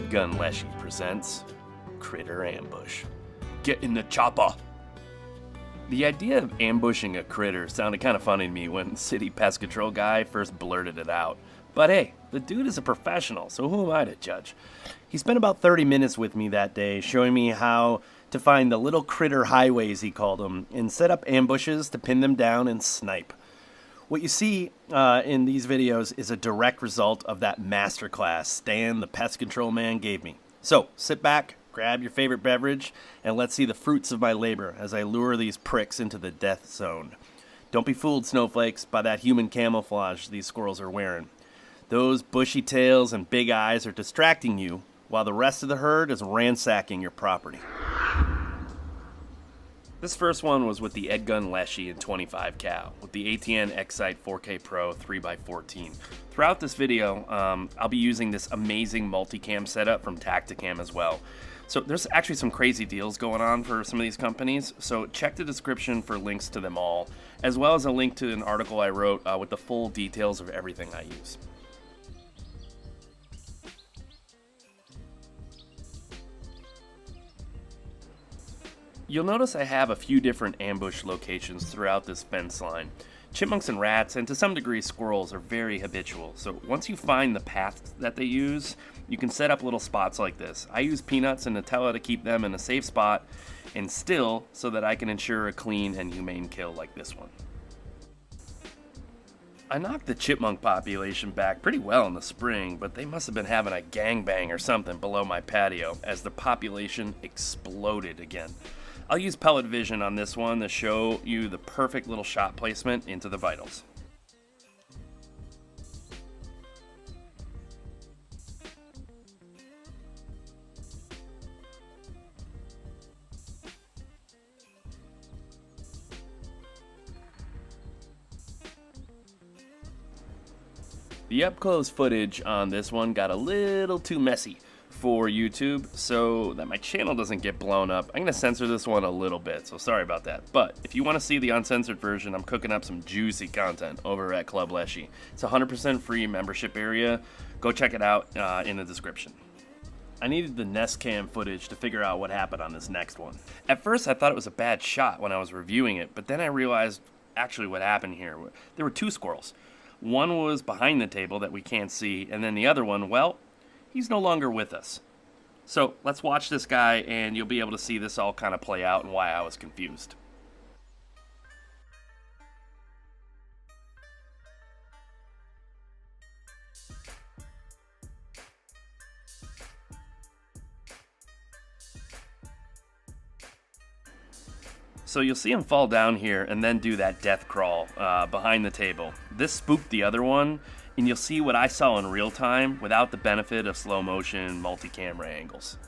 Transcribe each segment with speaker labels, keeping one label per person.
Speaker 1: Airgun Leshy presents Critter Ambush. Get in the chopper! The idea of ambushing a critter sounded kind of funny to me when City Pest Control guy first blurted it out. But hey, the dude is a professional, so who am I to judge? He spent about 30 minutes with me that day, showing me how to find the little critter highways, he called them, and set up ambushes to pin them down and snipe. What you see in these videos is a direct result of that masterclass Stan, the pest control man, gave me. So sit back, grab your favorite beverage, and let's see the fruits of my labor as I lure these pricks into the death zone. Don't be fooled, snowflakes, by that human camouflage these squirrels are wearing. Those bushy tails and big eyes are distracting you, while the rest of the herd is ransacking your property. This first one was with the airgun Leshy in 25 cal, with the ATN Excite 4K Pro 3x14. Throughout this video, I'll be using this amazing multicam setup from Tacticam as well. So there's actually some crazy deals going on for some of these companies, so check the description for links to them all, as well as a link to an article I wrote with the full details of everything I use. You'll notice I have a few different ambush locations throughout this fence line. Chipmunks and rats, and to some degree squirrels, are very habitual, so once you find the paths that they use, you can set up little spots like this. I use peanuts and Nutella to keep them in a safe spot, and still so that I can ensure a clean and humane kill like this one. I knocked the chipmunk population back pretty well in the spring, but they must have been having a gangbang or something below my patio as the population exploded again. I'll use pellet vision on this one to show you the perfect little shot placement into the vitals. The up-close footage on this one got a little too messy for YouTube, so that my channel doesn't get blown up. I'm going to censor this one a little bit, so sorry about that. But if you want to see the uncensored version, I'm cooking up some juicy content over at Club Leshy. It's a 100% free membership area. Go check it out in the description. I needed the Nest Cam footage to figure out what happened on this next one. At first I thought it was a bad shot when I was reviewing it, but then I realized actually what happened here. There were two squirrels. One was behind the table that we can't see, and then the other one, well, he's no longer with us. So let's watch this guy and you'll be able to see this all kind of play out and why I was confused. So you'll see him fall down here and then do that death crawl behind the table. This spooked the other one, and you'll see what I saw in real time without the benefit of slow motion multi-camera angles.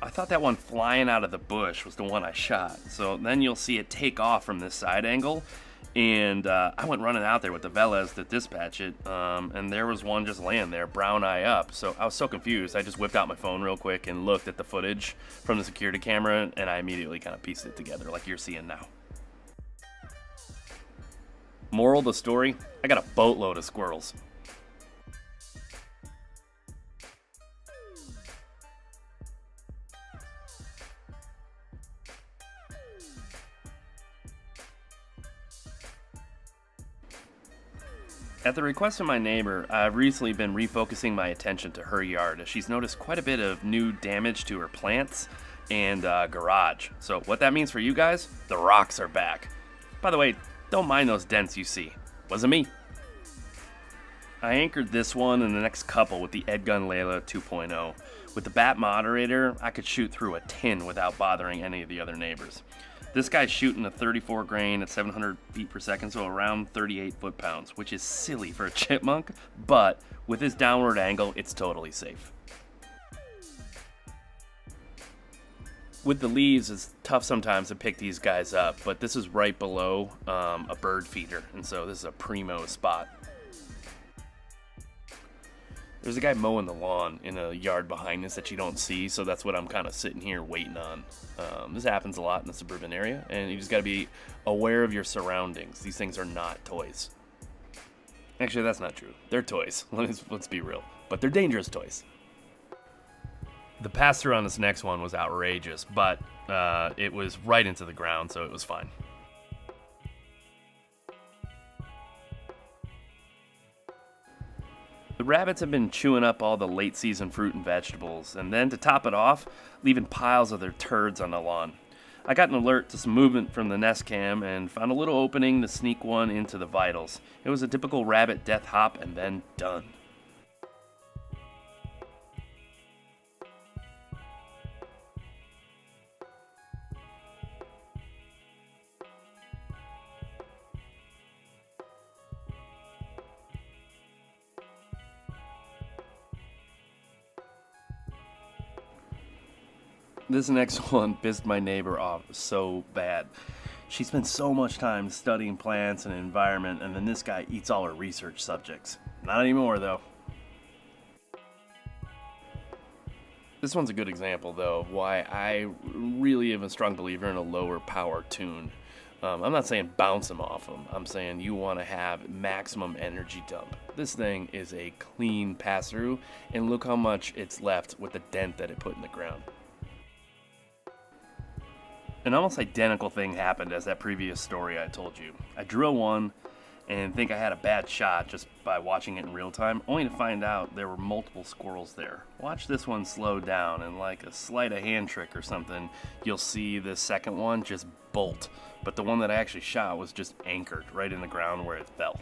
Speaker 1: I thought that one flying out of the bush was the one I shot. So then you'll see it take off from this side angle. And I went running out there with the Velez to dispatch it. And there was one just laying there, brown eye up. So I was so confused. I just whipped out my phone real quick and looked at the footage from the security camera. And I immediately kind of pieced it together like you're seeing now. Moral of the story, I got a boatload of squirrels. At the request of my neighbor, I've recently been refocusing my attention to her yard as she's noticed quite a bit of new damage to her plants and garage. So what that means for you guys, the rocks are back. By the way, don't mind those dents you see. Wasn't me. I anchored this one and the next couple with the airgun Layla 2.0. With the bat moderator, I could shoot through a tin without bothering any of the other neighbors. This guy's shooting a 34 grain at 700 feet per second, so around 38 foot-pounds, which is silly for a chipmunk, but with his downward angle, it's totally safe. With the leaves, it's tough sometimes to pick these guys up, but this is right below a bird feeder, and so this is a primo spot. There's a guy mowing the lawn in a yard behind us that you don't see, so that's what I'm kind of sitting here waiting on. This happens a lot in the suburban area, and you just got to be aware of your surroundings. These things are not toys. Actually, that's not true. They're toys. Let's be real. But they're dangerous toys. The pass-through on this next one was outrageous, but it was right into the ground, so it was fine. The rabbits have been chewing up all the late season fruit and vegetables, and then to top it off, leaving piles of their turds on the lawn. I got an alert to some movement from the Nest Cam and found a little opening to sneak one into the vitals. It was a typical rabbit death hop and then done. This next one pissed my neighbor off so bad. She spends so much time studying plants and environment, and then this guy eats all her research subjects. Not anymore, though. This one's a good example, though, of why I really am a strong believer in a lower power tune. I'm not saying bounce them off them. I'm saying you want to have maximum energy dump. This thing is a clean pass-through, and look how much it's left with the dent that it put in the ground. An almost identical thing happened as that previous story I told you. I drill one and think I had a bad shot just by watching it in real time, only to find out there were multiple squirrels there. Watch this one slow down, and like a sleight of hand trick or something, you'll see the second one just bolt. But the one that I actually shot was just anchored right in the ground where it fell.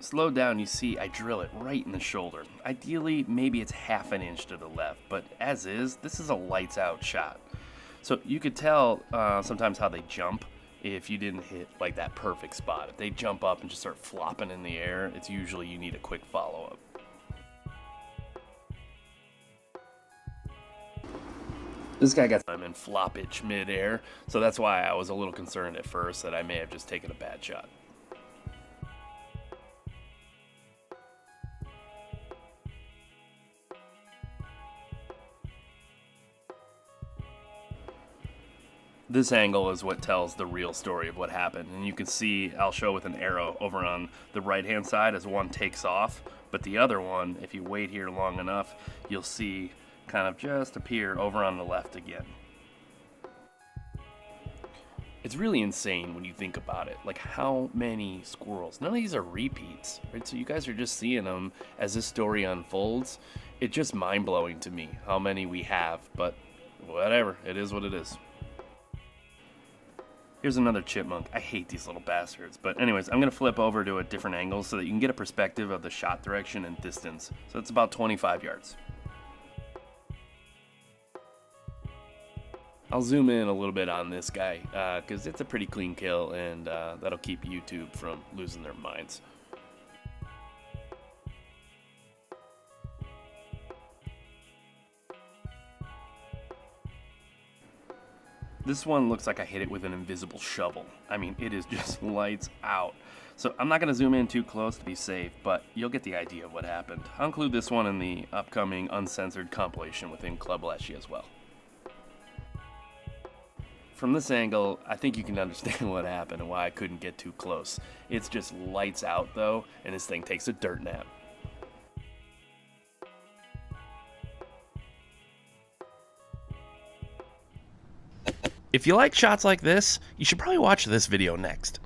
Speaker 1: Slow down, you see I drill it right in the shoulder. Ideally, maybe it's half an inch to the left, but as is, this is a lights out shot. So you could tell sometimes how they jump if you didn't hit like that perfect spot. If they jump up and just start flopping in the air, it's usually you need a quick follow-up. This guy got time in floppage mid-air, so that's why I was a little concerned at first that I may have just taken a bad shot. This angle is what tells the real story of what happened, and you can see I'll show with an arrow over on the right hand side as one takes off, but the other one, if you wait here long enough, you'll see kind of just appear over on the left again. It's really insane when you think about it, like how many squirrels. None of these are repeats, right? So you guys are just seeing them as this story unfolds. It's just mind-blowing to me how many we have, but whatever, it is what it is. Here's another chipmunk. I hate these little bastards. But anyways, I'm going to flip over to a different angle so that you can get a perspective of the shot direction and distance. So it's about 25 yards. I'll zoom in a little bit on this guy because it's a pretty clean kill, and that'll keep YouTube from losing their minds. This one looks like I hit it with an invisible shovel. I mean, it is just lights out. So I'm not going to zoom in too close to be safe, but you'll get the idea of what happened. I'll include this one in the upcoming uncensored compilation within Club Leshy as well. From this angle, I think you can understand what happened and why I couldn't get too close. It's just lights out though, and this thing takes a dirt nap. If you like shots like this, you should probably watch this video next.